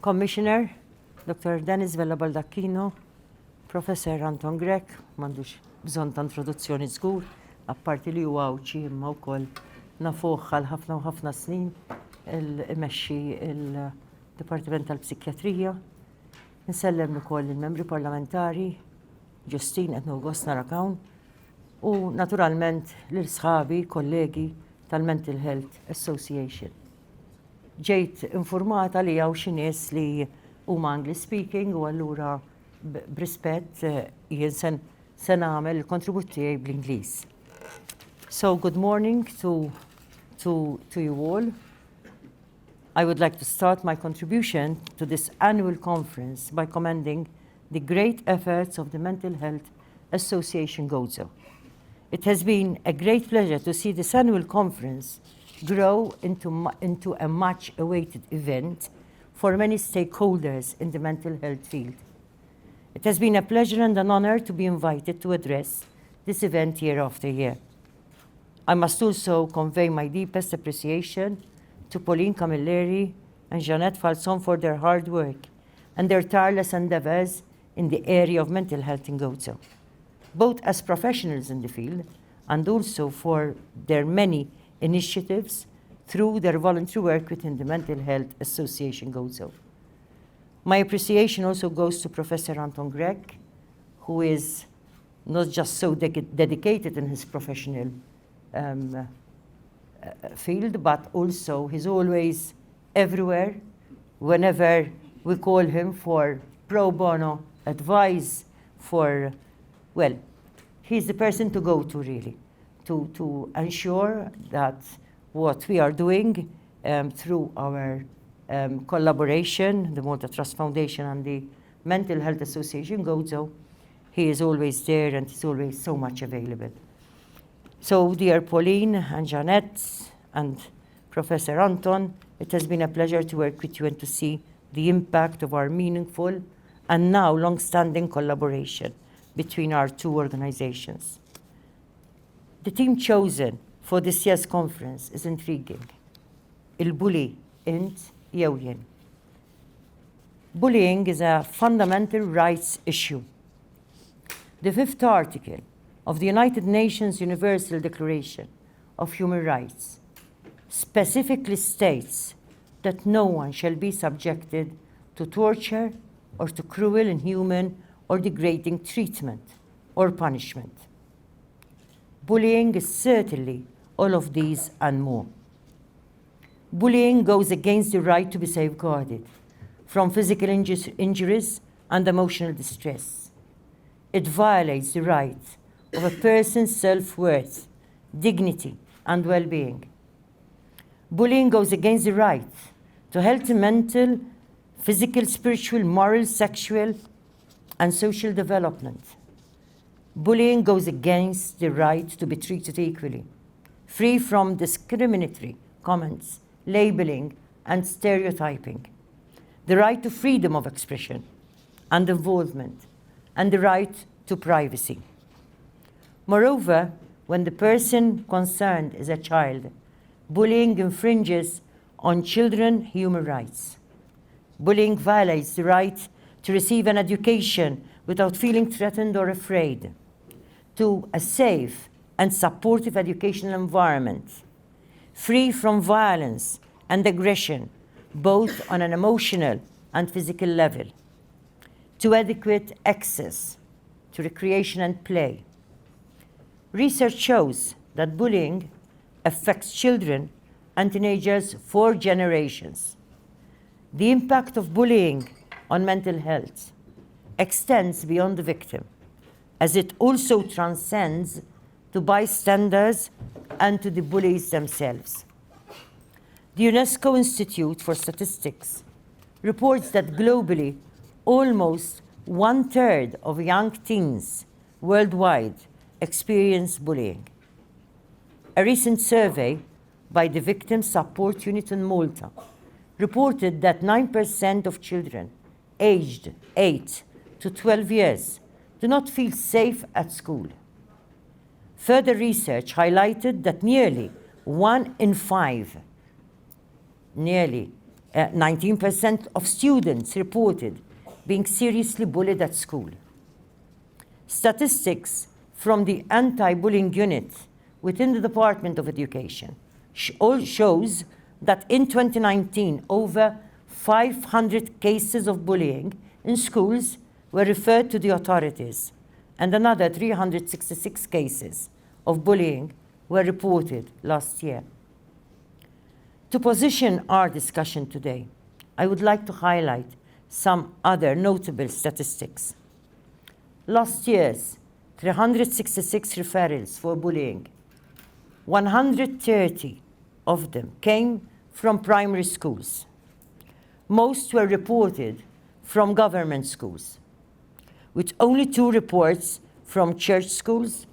Commissioner, Dr. Denis Vella Baldacchino, Professor Anton Grek, m'għandux bżonn ta' introduzzjoni żgur, apparti li huwa awċi imma wkoll nafuh għal ħafna u ħafna snin imexxi il-Dipartiment tal-Psikjatrija. Nsellem ukoll il-membri parlamentari, Ġustin qed gost nara hawn, u naturalment lil sħabi, kollegi tal-Mental Health Association. Ġejt informata li hawn xi nies li huma English speaking u allura b'rispett jien se nagħmel il-kontribut tiegħi bl-Ingliż. So good morning to you all. I would like to start my contribution to this annual conference by commending the great efforts of the Mental Health Association Gozo. It has been a great pleasure to see this annual conference grow into a much-awaited event for many stakeholders in the mental health field. It has been a pleasure and an honor to be invited to address this event year after year. I must also convey my deepest appreciation to Pauline Camilleri and Jeanette Falson for their hard work and their tireless endeavors in the area of mental health in Gozo, both as professionals in the field and also for their many initiatives through their voluntary work within the Mental Health Association Gozo. My appreciation also goes to Professor Anton Grek, who is not just so dedicated in his professional field, but also he's always everywhere whenever we call him for pro bono advice well, he's the person to go to really, to ensure that what we are doing through our collaboration, the Malta Trust Foundation and the Mental Health Association Gozo, he is always there and he's always so much available. So dear Pauline and Jeanette and Professor Anton, it has been a pleasure to work with you and to see the impact of our meaningful and now long-standing collaboration between our two organizations. The theme chosen for this year's conference is intriguing. Il-bully, INT, JIEN. Bullying is a fundamental rights issue. The 5th article of the United Nations Universal Declaration of Human Rights specifically states that no one shall be subjected to torture or to cruel, inhuman, or degrading treatment or punishment. Bullying is certainly all of these and more. Bullying goes against the right to be safeguarded from physical injuries and emotional distress. It violates the right of a person's self-worth, dignity, and well-being. Bullying goes against the right to healthy mental, physical, spiritual, moral, sexual, and social development. Bullying goes against the right to be treated equally, free from discriminatory comments, labeling, and stereotyping. The right to freedom of expression and involvement, and the right to privacy. Moreover, when the person concerned is a child, bullying infringes on children's human rights. Bullying violates the right to receive an education without feeling threatened or afraid, to a safe and supportive educational environment, free from violence and aggression, both on an emotional and physical level, to adequate access to recreation and play. Research shows that bullying affects children and teenagers for generations. The impact of bullying on mental health extends beyond the victim, as it also transcends to bystanders and to the bullies themselves. The UNESCO Institute for Statistics reports that globally, almost 1/3 of young teens worldwide experience bullying. A recent survey by the Victim Support Unit in Malta reported that 9% of children aged 8 to 12 years do not feel safe at school. Further research highlighted that nearly 1 in 5 19% of students reported being seriously bullied at school. Statistics from the anti-bullying unit within the Department of Education shows that in 2019, over 500 cases of bullying in schools were referred to the authorities, and another 366 cases of bullying were reported last year. To position our discussion today, I would like to highlight some other notable statistics. Last year's 366 referrals for bullying, 130 of them came from primary schools. Most were reported from government schools, with only 2 reports from church schools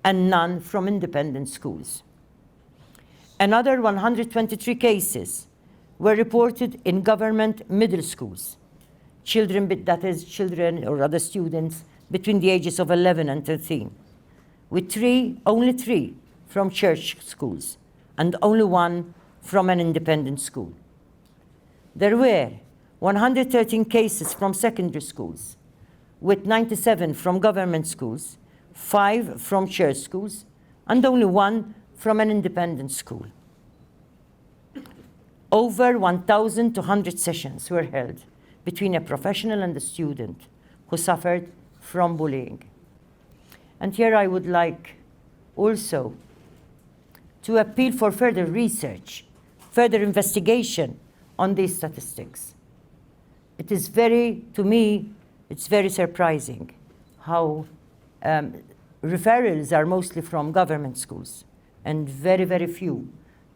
and none from independent schools. Another 123 cases were reported in government middle schools, that is children or other students between the ages of 11 and 13, with only 3 from church schools and only 1 from an independent school. There were 113 cases from secondary schools, with 97 from government schools, 5 from church schools, and only 1 from an independent school. Over 1,200 sessions were held between a professional and a student who suffered from bullying. And here I would like also to appeal for further research, further investigation on these statistics. It is to me, it's very surprising how referrals are mostly from government schools and very, very few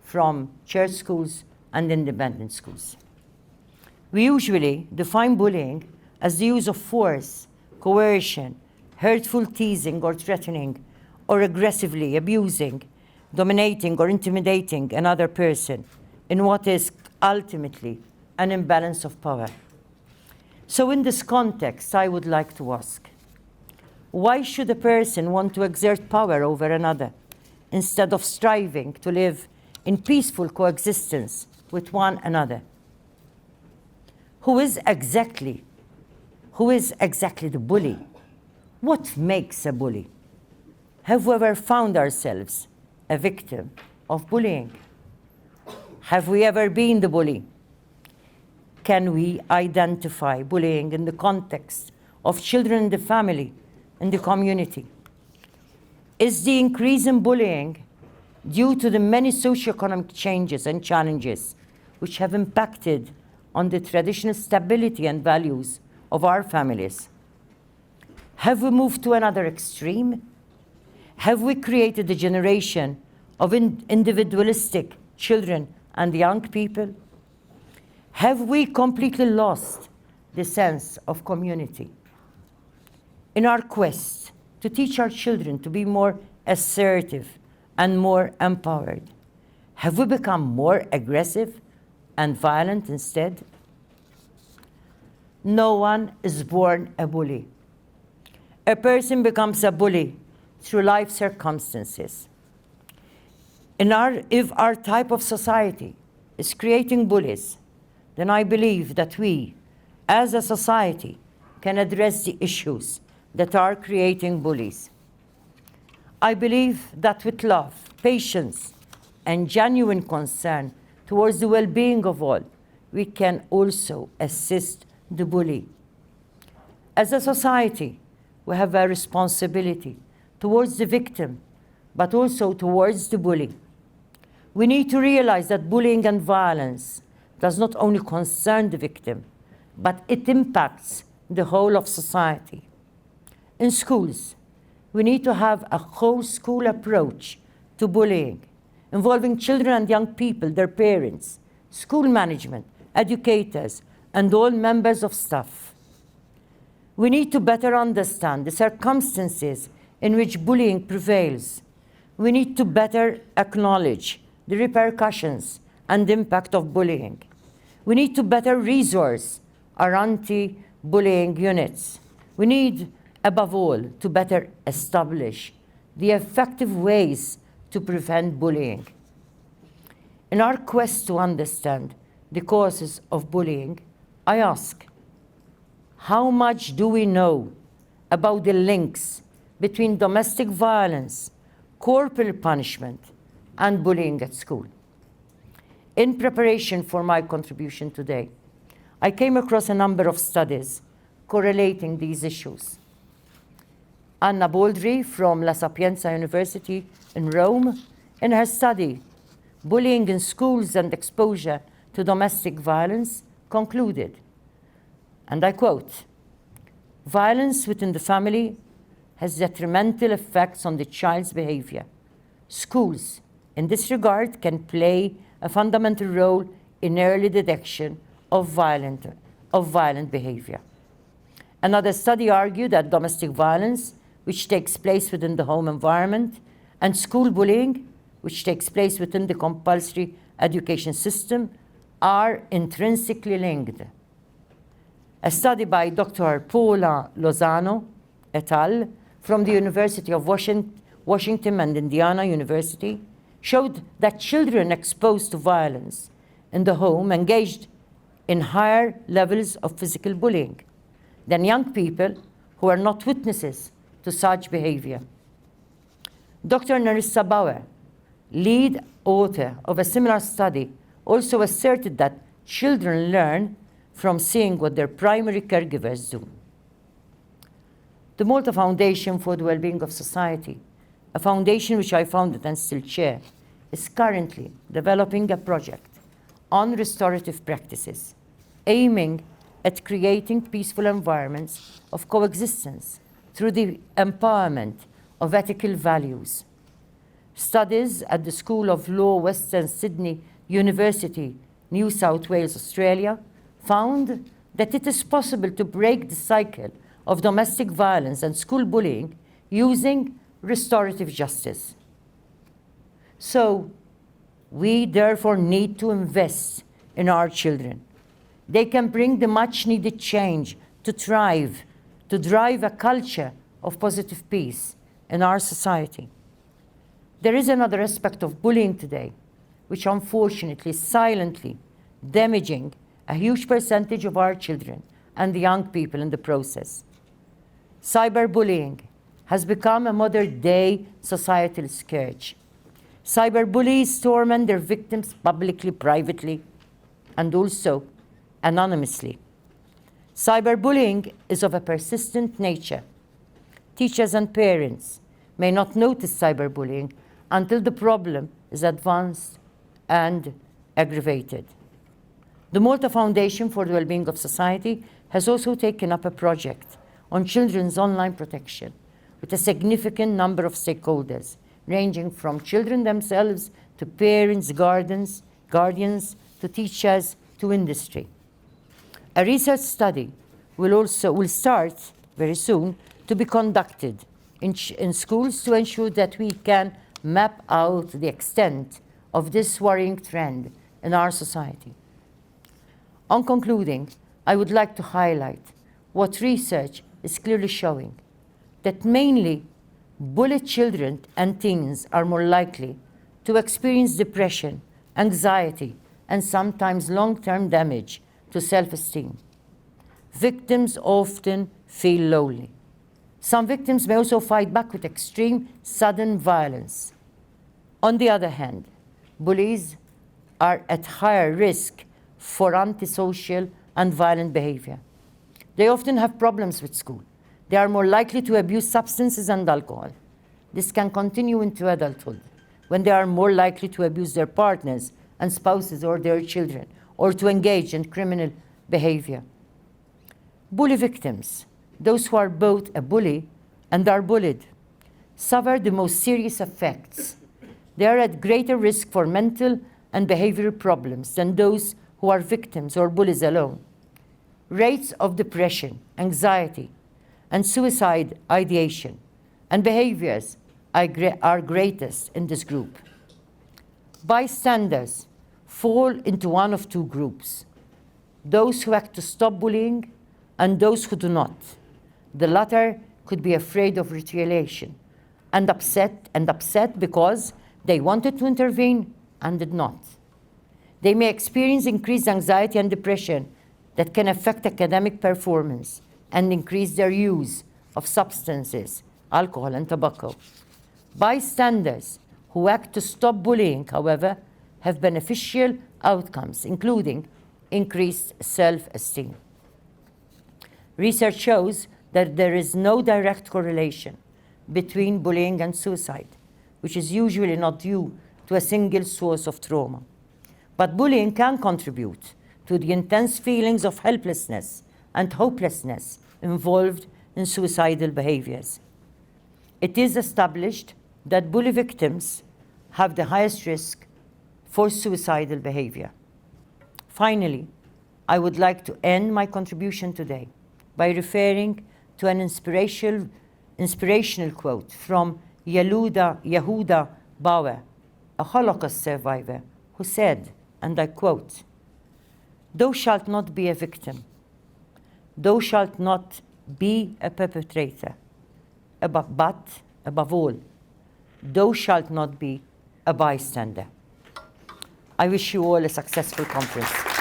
from church schools and independent schools. We usually define bullying as the use of force, coercion, hurtful teasing or threatening, or aggressively abusing, dominating or intimidating another person in what is ultimately an imbalance of power. So in this context, I would like to ask, why should a person want to exert power over another instead of striving to live in peaceful coexistence with one another? Who is exactly the bully? What makes a bully? Have we ever found ourselves a victim of bullying? Have we ever been the bully? Can we identify bullying in the context of children in the family, in the community? Is the increase in bullying due to the many socioeconomic changes and challenges which have impacted on the traditional stability and values of our families? Have we moved to another extreme? Have we created a generation of individualistic children and young people? Have we completely lost the sense of community? In our quest to teach our children to be more assertive and more empowered, have we become more aggressive and violent instead? No one is born a bully. A person becomes a bully through life circumstances. If our type of society is creating bullies, then I believe that we, as a society, can address the issues that are creating bullies. I believe that with love, patience, and genuine concern towards the well-being of all, we can also assist the bully. As a society, we have a responsibility towards the victim, but also towards the bully. We need to realize that bullying and violence does not only concern the victim, but it impacts the whole of society. In schools, we need to have a whole school approach to bullying, involving children and young people, their parents, school management, educators, and all members of staff. We need to better understand the circumstances in which bullying prevails. We need to better acknowledge the repercussions and impact of bullying. We need to better resource our anti-bullying units. We need, above all, to better establish the effective ways to prevent bullying. In our quest to understand the causes of bullying, I ask, how much do we know about the links between domestic violence, corporal punishment, and bullying at school? In preparation for my contribution today, I came across a number of studies correlating these issues. Anna Baldry from La Sapienza University in Rome, in her study, Bullying in Schools and Exposure to Domestic Violence, concluded, and I quote, "Violence within the family has detrimental effects on the child's behavior. Schools, in this regard, can play a fundamental role in early detection of violent behavior." Another study argued that domestic violence, which takes place within the home environment, and school bullying, which takes place within the compulsory education system, are intrinsically linked. A study by Dr. Paula Lozano et al. From the University of Washington and Indiana University showed that children exposed to violence in the home engaged in higher levels of physical bullying than young people who are not witnesses to such behavior. Dr. Narissa Bauer, lead author of a similar study, also asserted that children learn from seeing what their primary caregivers do. The Malta Foundation for the Wellbeing of Society, a foundation which I founded and still chair, is currently developing a project on restorative practices, aiming at creating peaceful environments of coexistence through the empowerment of ethical values. Studies at the School of Law, Western Sydney University, New South Wales, Australia, found that it is possible to break the cycle of domestic violence and school bullying using restorative justice. So, we therefore need to invest in our children. They can bring the much-needed change to drive a culture of positive peace in our society. There is another aspect of bullying today, which unfortunately is silently damaging a huge percentage of our children and the young people in the process. Cyberbullying has become a modern-day societal scourge. Cyberbullies torment their victims publicly, privately, and also anonymously. Cyberbullying is of a persistent nature. Teachers and parents may not notice cyberbullying until the problem is advanced and aggravated. The Malta Foundation for the Wellbeing of Society has also taken up a project on children's online protection with a significant number of stakeholders, ranging from children themselves to parents, guardians, to teachers, to industry. A research study will start very soon to be conducted in schools to ensure that we can map out the extent of this worrying trend in our society. On concluding, I would like to highlight what research is clearly showing, that mainly bullied children and teens are more likely to experience depression, anxiety, and sometimes long-term damage to self-esteem. Victims often feel lonely. Some victims may also fight back with extreme, sudden violence. On the other hand, bullies are at higher risk for antisocial and violent behavior. They often have problems with school. They are more likely to abuse substances and alcohol. This can continue into adulthood, when they are more likely to abuse their partners and spouses or their children, or to engage in criminal behavior. Bully victims, those who are both a bully and are bullied, suffer the most serious effects. They are at greater risk for mental and behavioral problems than those who are victims or bullies alone. Rates of depression, anxiety, and suicide ideation and behaviors are greatest in this group. Bystanders fall into one of two groups: those who act to stop bullying and those who do not. The latter could be afraid of retaliation and upset because they wanted to intervene and did not. They may experience increased anxiety and depression that can affect academic performance and increase their use of substances, alcohol and tobacco. Bystanders who act to stop bullying, however, have beneficial outcomes, including increased self-esteem. Research shows that there is no direct correlation between bullying and suicide, which is usually not due to a single source of trauma. But bullying can contribute to the intense feelings of helplessness and hopelessness involved in suicidal behaviors. It is established that bully victims have the highest risk for suicidal behavior. Finally, I would like to end my contribution today by referring to an inspirational quote from Yehuda Bauer, a Holocaust survivor, who said, and I quote, "Thou shalt not be a victim. Thou shalt not be a perpetrator. But, above all, thou shalt not be a bystander." I wish you all a successful conference.